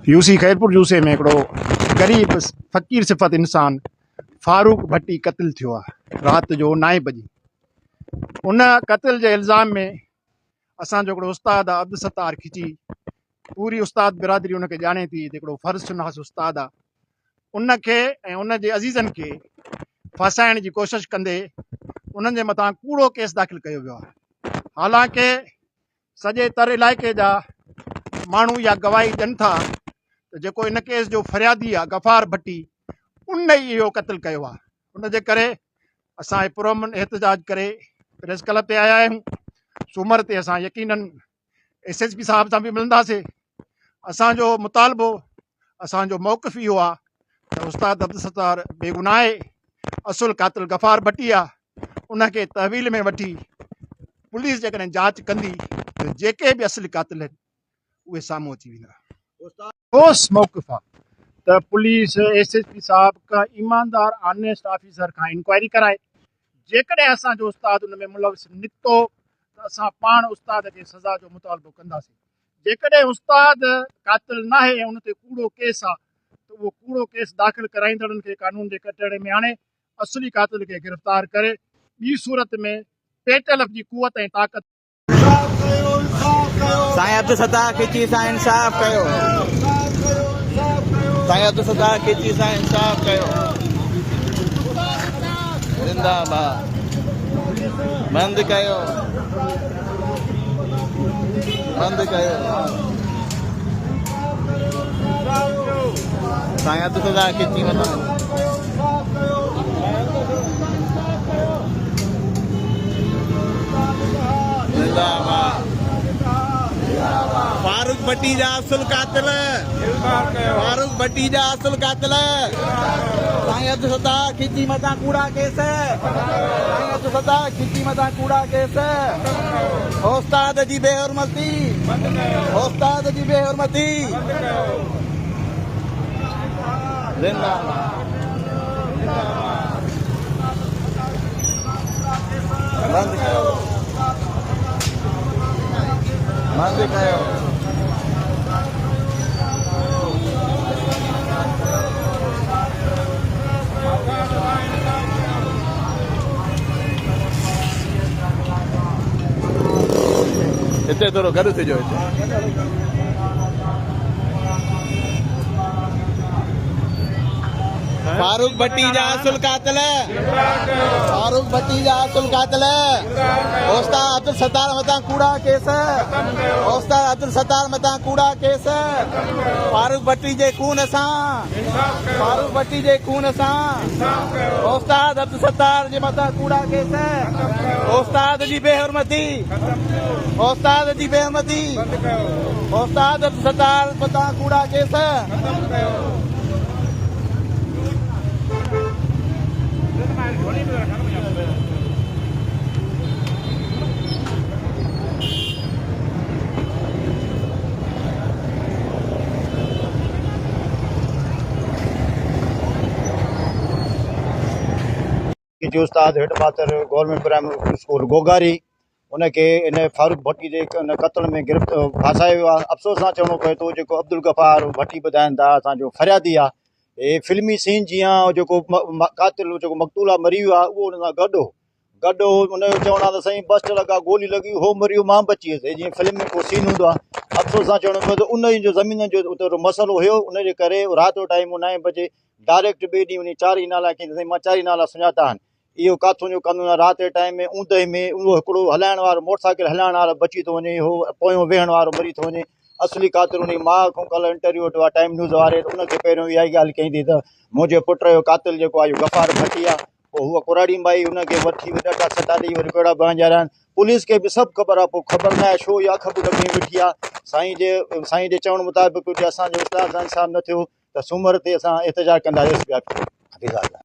UC Khairpur जूसे में हिकिड़ो ग़रीब फ़क़ीर सिफ़त इंसान फारूक भट्टी क़त्ल थियो आहे राति जो 9 बजे। उन क़त्ल जे इल्ज़ाम में असांजो हिकिड़ो उस्ताद आहे अब्दुल सत्तार खिची, पूरी उस्ताद बिरादरी उनखे ॼाणे थी, हिकिड़ो फ़र्ज़ शुनास उस्ताद आहे। उनखे ऐं उन जे अज़ीज़नि खे फसाइण जी कोशिशि कंदे उन्हनि जे मथां कूड़ो केस दाख़िल कयो वियो आहे। हालांकि सॼे तर इलाइक़े जा माण्हू इहा गवाही ॾियनि था त जेको इन केस जो फ़रियादी आहे गफ़ार भट्टी, उन ई इहो क़त्ल कयो आहे। उन जे करे असां पुरअमन एहतजाज करे प्रेस क्लब ते आया आहियूं। सूमर ते असां यकीनन SSP साहब सां बि मिलंदासीं। असांजो मुतालबो, असांजो मौक़िफ़ इहो आहे त उस्ताद अब्दुल सत्तार बेगुनाह आहे, असुल क़ातिल गफ़ार भट्टी आहे। उनखे तहवील में वठी पुलिस जेकॾहिं जांच कंदी त जेके बि असली क़ातिल आहिनि उहे साम्हूं अची वेंदा। ठोस मौक़िफ़ आहे त पुलिस SSP साहब का ईमानदार ऑनेस्ट ऑफिसर खां इंक्वायरी कराए। जेकॾहिं असांजो उस्ताद उन में मुलविस निकितो त असां पाण उस्ताद खे सज़ा जो मुतालबो कंदासीं। जेकॾहिं उस्ताद क़ातिल न आहे ऐं उन ते कूड़ो केस आहे त उहो कूड़ो केस दाख़िल कराईंदड़नि खे कानून जे कटहरे में आणे असली क़ातिल खे गिरफ़्तार करे। ॿी सूरत में पेटलफ़ जी कुवत ऐं ताक़त साईं अब्दुल सत्तार खिची सां इंसाफ़ कयो। साईं अब्दुल सत्तार खिची सां इंसाफ़ कयो। जिंदाबाद। बंदि कयो, बंदि कयो। साईं अब्दुल सत्तार खिची मथां जिंदाबाद। फारूक भट्टी जा असुल क़ातिल, फारूक भट्टी जा असुल क़ातिल। साईं अब्दुल सत्तार खिची मथां कूड़ा केस, साईं अब्दुल सत्तार खिची मथां कूड़ा केस। उस्ताद जी बेहुरमती, उस्ताद जी बेहुरमती। जिंदाबाद। बंदि कयो, बंदि कयो। हिते थोरो गॾु थिजो। फारूक भट्टी जा असुल क़ातिल, फारूक भट्टी जा असुल क़ातिल। उस्ताद अब्दुल सत्तार मथां कूड़ा केस, उस्ताद अब्दुल सत्तार मथां कूड़ा केस। फारूक भट्टी जे खून सां, फारूक भट्टी जे खून सां उस्ताद अब्दुल सत्तार जे मथां कूड़ा केस। उस्ताद जी बेहुरमती, उस्ताद जी बेहुरमती। उस्ताद अब्दुल सत्तार मथां कूड़ा केस। जो उस्ताद हेड मास्टर गवर्नमेंट प्राइमरी स्कूल गोगारी, उनखे इन फारूक भट्टी जे क़त्ल में फासायो वियो आहे। अफ़सोस सां चवणो पए थो जेको अब्दुल गफ़ार भट्टी ॿुधाइनि था असांजो फ़रियादी आहे, हे फिल्मी सीन जीअं जेको क़ातिल जेको मक़तूल आहे मरी वियो आहे उहो उन सां गॾु उनजो चवणु आहे त साईं बस्ट लॻा, गोली लॻी, हो मरी वियो, मां बची वियुसि। जीअं फिल्म में को सीन हूंदो आहे। अफ़सोस सां चवणो पए थो उन जो ज़मीन जो उते मसइलो हुयो, उनजे करे राति जो टाइम 9 बजे डायरेक्ट ॿिए ॾींहुं वञी 4 नाला कंहिं मां 4 नाला सुञाता आहिनि। इहो काथूं जो कानून आहे। राति जे टाइम में ऊंदहि में उहो हिकिड़ो हलाइण वारो मोटरसाइकिल हलाइण वारो बची थो वञे, हो पोयों वेहण वारो मरी थो वञे। असली क़ातिल उन माउ खां कल्ह इंटरव्यू वठो आहे टाइम न्यूज़ वारे, उनखे पहिरियों इहा ई ॻाल्हि कई त मुंहिंजे पुट जो क़ातिल जेको आहे इहो गफ़ार भट्टी आहे। पोइ हूअ कुराड़ी माई उनखे वठी ॾाढा सटा ॾेई वरी कहिड़ा बयान ॼाणा आहिनि। पुलिस खे बि सभु ख़बर आहे, पोइ ख़बर न आहे छो इहा अख बि ॾकी वेठी आहे। साईं जे चवण मुताबिक़ असांजो उस्ताद सां इंसाफ़ न थियो त सूमर ते असां एहतजाज कंदासीं।